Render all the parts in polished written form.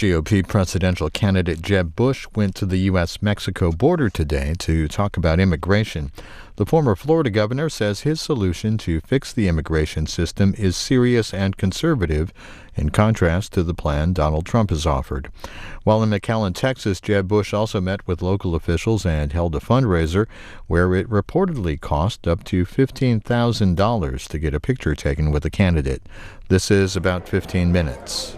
GOP presidential candidate Jeb Bush went to the U.S.-Mexico border today to talk about immigration. The former Florida governor says his solution to fix the immigration system is serious and conservative, in contrast to the plan Donald Trump has offered. While in McAllen, Texas, Jeb Bush also met with local officials and held a fundraiser where it reportedly cost up to $15,000 to get a picture taken with a candidate. This is about 15 minutes.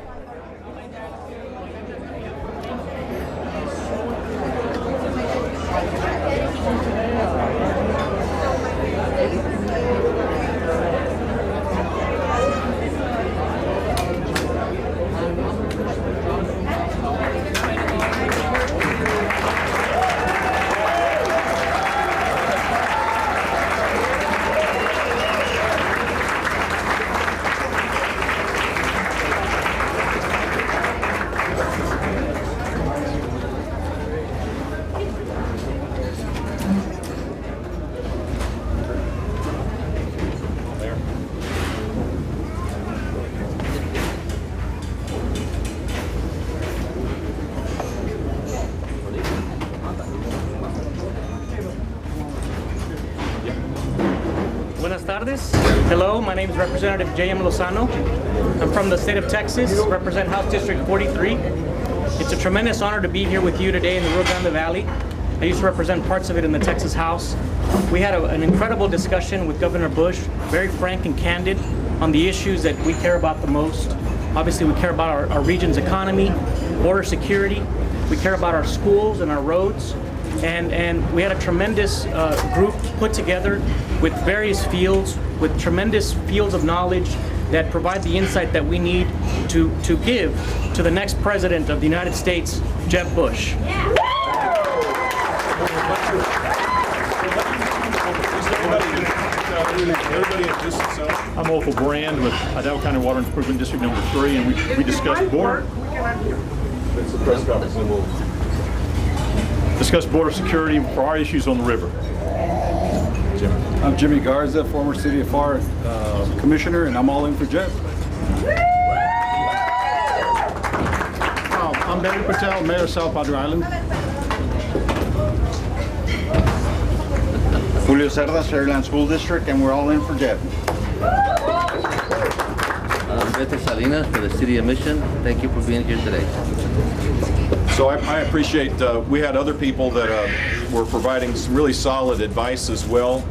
Buenas tardes. Hello, my name is Representative J.M. Lozano. I'm from the state of Texas, represent House District 43. It's a tremendous honor to be here with you today in the Rio Grande Valley. I used to represent parts of it in the Texas House. We had an incredible discussion with Governor Bush, very frank and candid on the issues that we care about the most. Obviously, we care about our region's economy, border security. We care about our schools and our roads. And we had a tremendous group put together with various fields, with tremendous fields of knowledge that provide the insight that we need to give to the next president of the United States, Jeb Bush. I'm Opal Brand with Idaho County Water Improvement District number 3, and we discussed border. It's the press conference, and we'll discuss border security for our issues on the river. Jimmy. I'm Jimmy Garza, former City of FAR Commissioner, and I'm all in for Jeb. I'm Jebby Patel, Mayor of South Padre Island. Julio Cerdas, Fairland School District, and we're all in for Jeb. Beto Salinas for the City of Mission. Thank you for being here today. So I appreciate, we had other people that were providing some really solid advice as well.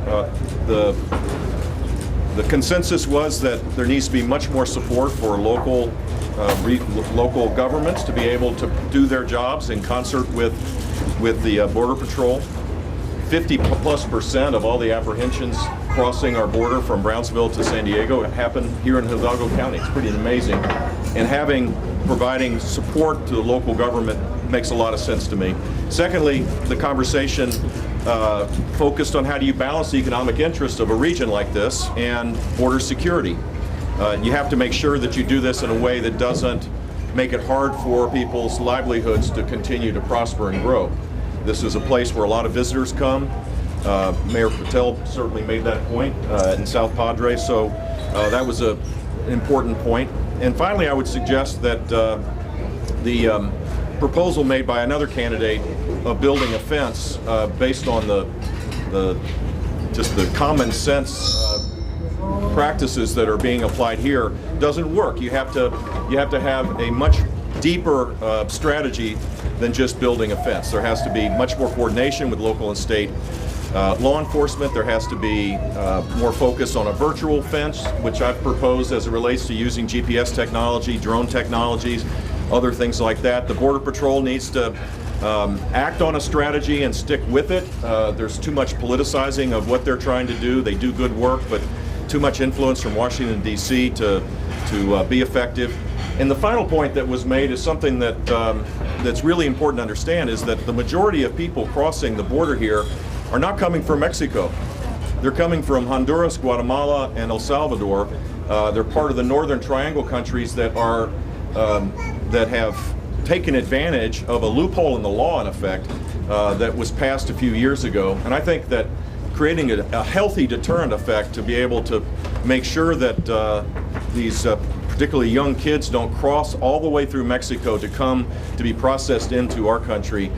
The consensus was that there needs to be much more support for local governments to be able to do their jobs in concert with the Border Patrol. 50+% of all the apprehensions crossing our border from Brownsville to San Diego happen here in Hidalgo County. It's pretty amazing. And providing support to the local government makes a lot of sense to me. Secondly, the conversation focused on how do you balance the economic interest of a region like this and border security. You have to make sure that you do this in a way that doesn't make it hard for people's livelihoods to continue to prosper and grow. This is a place where a lot of visitors come. Mayor Patel certainly made that point in South Padre, so that was an important point. And finally, I would suggest that the proposal made by another candidate of building a fence based on just the common sense practices that are being applied here doesn't work. You have to have a much deeper strategy than just building a fence. There has to be much more coordination with local and state law enforcement. There has to be more focus on a virtual fence, which I've proposed as it relates to using GPS technology, drone technologies, other things like that. The Border Patrol needs to act on a strategy and stick with it. There's too much politicizing of what they're trying to do. They do good work, but too much influence from Washington, D.C. to be effective. And the final point that was made is something that that's really important to understand, is that the majority of people crossing the border here are not coming from Mexico. They're coming from Honduras, Guatemala, and El Salvador. They're part of the Northern Triangle countries that are that have taken advantage of a loophole in the law, in effect, that was passed a few years ago. And I think that creating a healthy deterrent effect to be able to make sure that these particularly young kids, don't cross all the way through Mexico to come to be processed into our country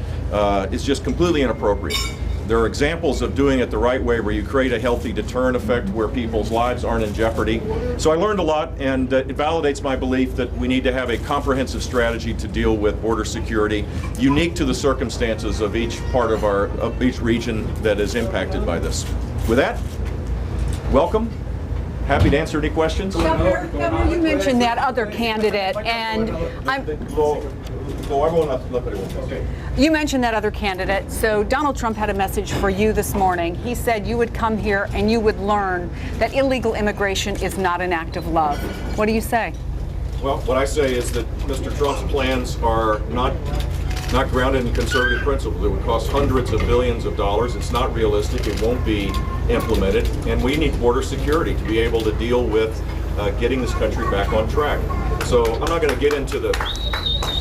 is just completely inappropriate. There are examples of doing it the right way where you create a healthy deterrent effect where people's lives aren't in jeopardy. So I learned a lot, and it validates my belief that we need to have a comprehensive strategy to deal with border security, unique to the circumstances of each part of each region that is impacted by this. With that, welcome. Happy to answer any questions. Governor, you mentioned that other candidate, and you mentioned that other candidate. So Donald Trump had a message for you this morning. He said you would come here and you would learn that illegal immigration is not an act of love. What do you say? Well, what I say is that Mr. Trump's plans are not grounded in conservative principles. It would cost hundreds of billions of dollars. It's not realistic. It won't be implemented. And we need border security to be able to deal with getting this country back on track. So I'm not going to get into the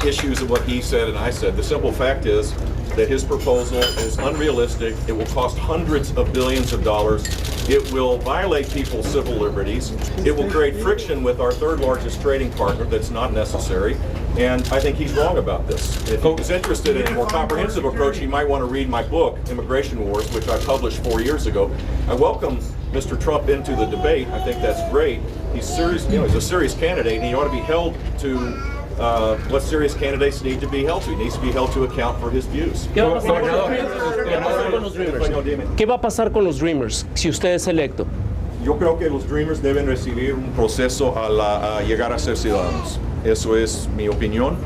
issues of what he said and I said. The simple fact is that his proposal is unrealistic. It will cost hundreds of billions of dollars. It will violate people's civil liberties. It will create friction with our third largest trading partner that's not necessary. And I think he's wrong about this. If he's interested in a more comprehensive approach, he might want to read my book, Immigration Wars, which I published 4 years ago. I welcome Mr. Trump into the debate. I think that's great. He's serious, he's a serious candidate, and he ought to be held to what serious candidates need to be held to. He needs to be held to account for his views. ¿Qué va a pasar con los Dreamers si usted es electo? Yo creo que los Dreamers deben recibir un proceso a llegar a ser ciudadanos. Eso es mi opinión.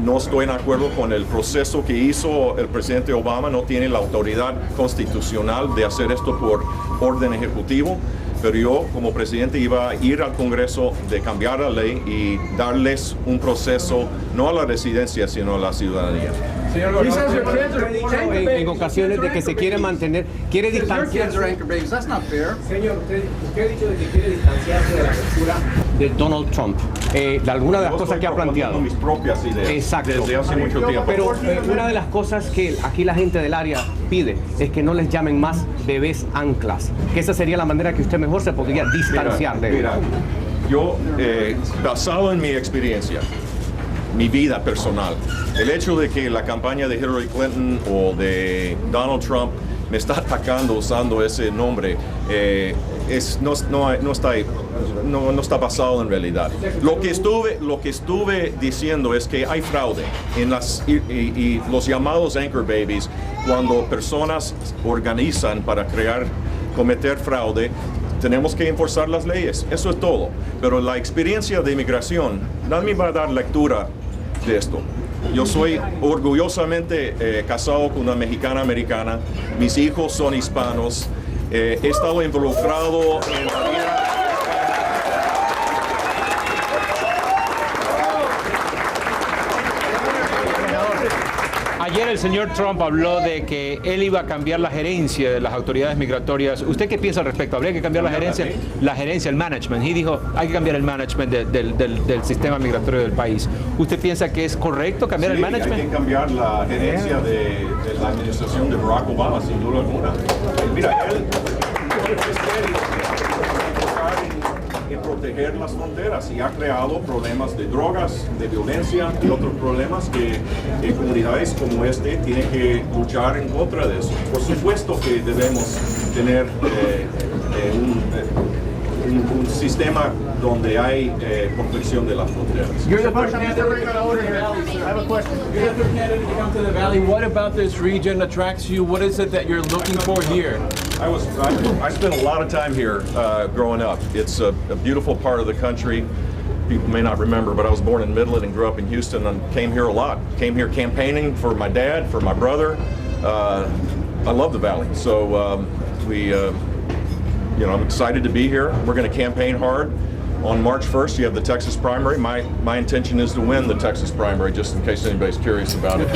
No estoy en acuerdo con el proceso que hizo el presidente Obama. No tiene la autoridad constitucional de hacer esto por orden ejecutivo. Pero yo, como presidente, iba a ir al Congreso de cambiar la ley y darles un proceso no a la residencia, sino a la ciudadanía. En ocasiones de que se quiere mantener, quiere distanciarse. Señor, usted ha dicho de que quiere distanciarse de la postura de Donald Trump, de alguna de las cosas que ha planteado. Mis propias ideas. Exacto. Desde hace mucho tiempo. Pero una de las cosas que aquí la gente del área pide es que no les llamen más bebés anclas, que esa sería la manera que usted mejor se podría distanciar de él. Mira, yo, basado en mi experiencia, mi vida personal, el hecho de que la campaña de Hillary Clinton o de Donald Trump me está atacando usando ese nombre no está basado en realidad. Lo que estuve diciendo es que hay fraude en y los llamados anchor babies, cuando personas organizan para cometer fraude. Tenemos que enforzar las leyes, eso es todo. Pero la experiencia de inmigración, nadie me va a dar lectura de esto. Yo soy orgullosamente casado con una mexicana americana, mis hijos son hispanos, he estado involucrado en la vida. Ayer el señor Trump habló de que él iba a cambiar la gerencia de las autoridades migratorias. ¿Usted qué piensa al respecto? ¿Habría que cambiar la gerencia, el management? Él dijo, hay que cambiar el management del sistema migratorio del país. ¿Usted piensa que es correcto cambiar el management? Hay que cambiar la gerencia de la administración de Barack Obama, sin duda alguna. Mira, él en proteger las fronteras y ha creado problemas de drogas, de violencia y otros problemas que comunidades como este tienen que luchar en contra de eso. Por supuesto que debemos tener un sistema donde hay protección de las fronteras. You're the first candidate to come to the Valley, sir. I have a question. You're the first candidate to come to the Valley. What about this region attracts you? What is it that you're looking for here? I spent a lot of time here growing up. It's a beautiful part of the country. People may not remember, but I was born in Midland and grew up in Houston and came here a lot. Came here campaigning for my dad, for my brother. I love the Valley. So I'm excited to be here. We're going to campaign hard. On March 1st, you have the Texas primary. My intention is to win the Texas primary, just in case anybody's curious about it.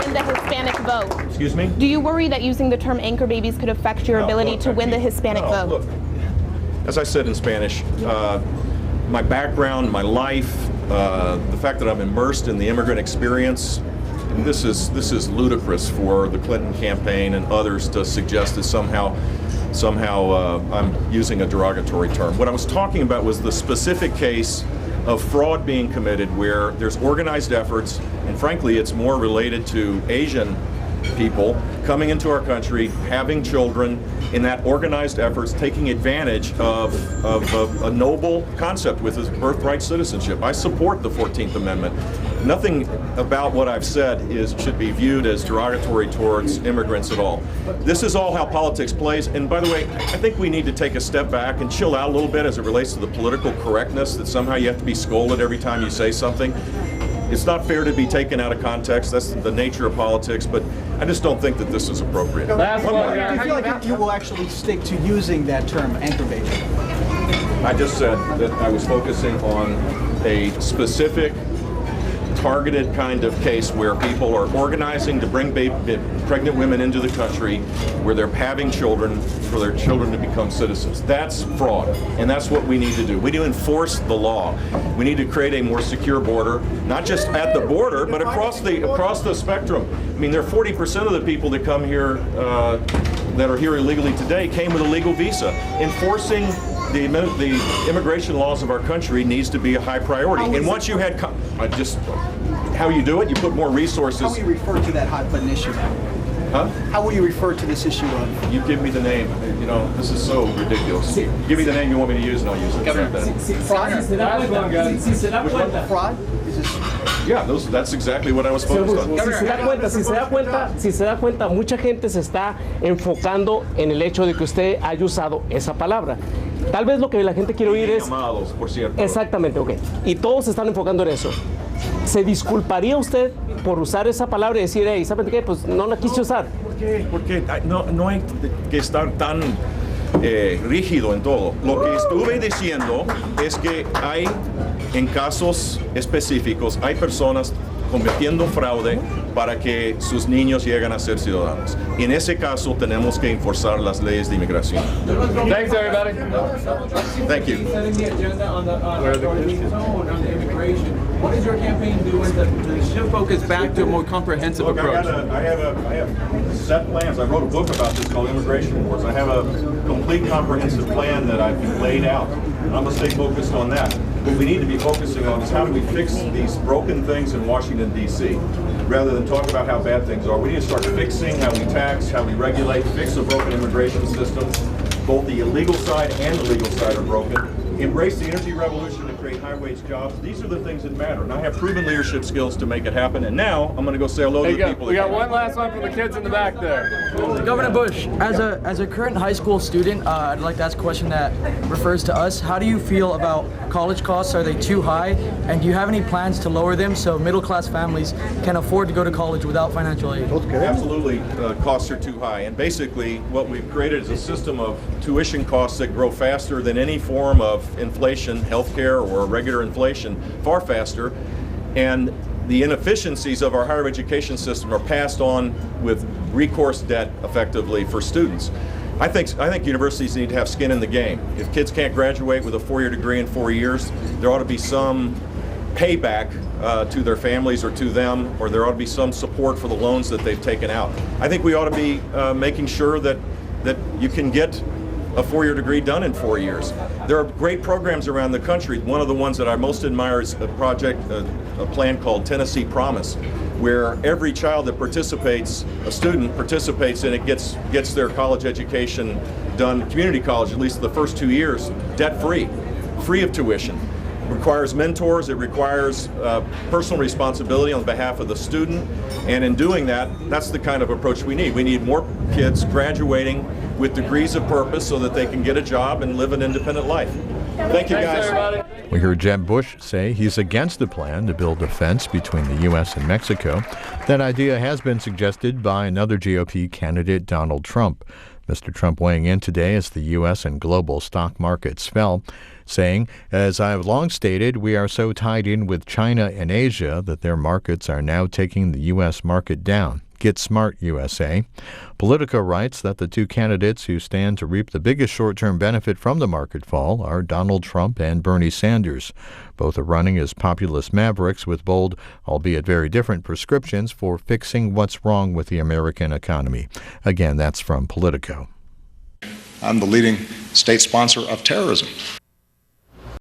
The Hispanic vote. Excuse me? Do you worry that using the term anchor babies could affect your ability to win the Hispanic vote? Look, as I said in Spanish, my background, my life, the fact that I'm immersed in the immigrant experience, this is ludicrous for the Clinton campaign and others to suggest that somehow somehow I'm using a derogatory term. What I was talking about was the specific case of fraud being committed where there's organized efforts, and frankly it's more related to Asian people coming into our country, having children, in that organized efforts, taking advantage of a noble concept with his birthright citizenship. I support the 14th Amendment. Nothing about what I've said should be viewed as derogatory towards immigrants at all. This is all how politics plays, and by the way, I think we need to take a step back and chill out a little bit as it relates to the political correctness that somehow you have to be scolded every time you say something. It's not fair to be taken out of context. That's the nature of politics, but I just don't think that this is appropriate. Do you feel like you will actually stick to using that term, anchor baby? I just said that I was focusing on a specific targeted kind of case where people are organizing to bring pregnant women into the country, where they're having children, for their children to become citizens. That's fraud, and that's what we need to do. We need to enforce the law. We need to create a more secure border, not just at the border, but across the spectrum. I mean, there are 40% of the people that come here that are here illegally today came with a legal visa. Enforcing the immigration laws of our country needs to be a high priority. And once you had, how you do it, you put more resources. How will you refer to that hot button issue now? Huh? How will you refer to this issue of? You give me the name. You know, this is so ridiculous. Give me the name you want me to use and I'll use it. Fraud? Yeah, that's exactly what I was focused on. Si se da cuenta, mucha gente se está enfocando en el hecho de que usted haya usado esa palabra. Tal vez lo que la gente quiere oír es... Llamados, por cierto. Exactamente, ok. Y todos se están enfocando en eso. ¿Se disculparía usted por usar esa palabra y decir, hey, ¿saben qué? Pues no la quise usar? Porque no hay que estar tan rígido en todo. Lo que estuve diciendo es que hay, en casos específicos, hay personas cometiendo fraude para que sus niños lleguen a ser ciudadanos. Y en ese caso tenemos que enforzar las leyes de inmigración. Thanks, everybody. Thank you. Setting the agenda on the immigration. What is your campaign doing to shift focus back to a more comprehensive approach? I have set plans. I wrote a book about this called Immigration Wars. I have a complete comprehensive plan that I've laid out. I'm going to stay focused on that. What we need to be focusing on is how do we fix these broken things in Washington, D.C. rather than talk about how bad things are. We need to start fixing how we tax, how we regulate, fix the broken immigration system. Both the illegal side and the legal side are broken. Embrace the energy revolution to create high-wage jobs. These are the things that matter, and I have proven leadership skills to make it happen. And now I'm going to go say hello to the people. We got one last one for the kids in the back there. Governor Bush, as a current high school student, I'd like to ask a question that refers to us. How do you feel about college costs? Are they too high? And do you have any plans to lower them so middle-class families can afford to go to college without financial aid? Absolutely, costs are too high. And basically, what we've created is a system of tuition costs that grow faster than any form of inflation, healthcare, or regular inflation, far faster. And the inefficiencies of our higher education system are passed on with recourse debt effectively for students. I think universities need to have skin in the game. If kids can't graduate with a 4-year degree in 4 years, there ought to be some payback to their families or to them, or there ought to be some support for the loans that they've taken out. I think we ought to be making sure that you can get a 4-year degree done in 4 years. There are great programs around the country. One of the ones that I most admire is a plan called Tennessee Promise, where every child that participates, a student participates in it, gets their college education done, community college, at least the first 2 years, debt-free, free of tuition. It requires mentors, it requires personal responsibility on behalf of the student, and in doing that, that's the kind of approach we need. We need more kids graduating with degrees of purpose so that they can get a job and live an independent life. Thank you, guys. We heard Jeb Bush say he's against the plan to build a fence between the U.S. and Mexico. That idea has been suggested by another GOP candidate, Donald Trump. Mr. Trump weighing in today as the U.S. and global stock markets fell, saying, as I have long stated, we are so tied in with China and Asia that their markets are now taking the U.S. market down. Get smart, USA. Politico writes that the two candidates who stand to reap the biggest short-term benefit from the market fall are Donald Trump and Bernie Sanders. Both are running as populist mavericks with bold, albeit very different, prescriptions for fixing what's wrong with the American economy. Again, that's from Politico. I'm the leading state sponsor of terrorism.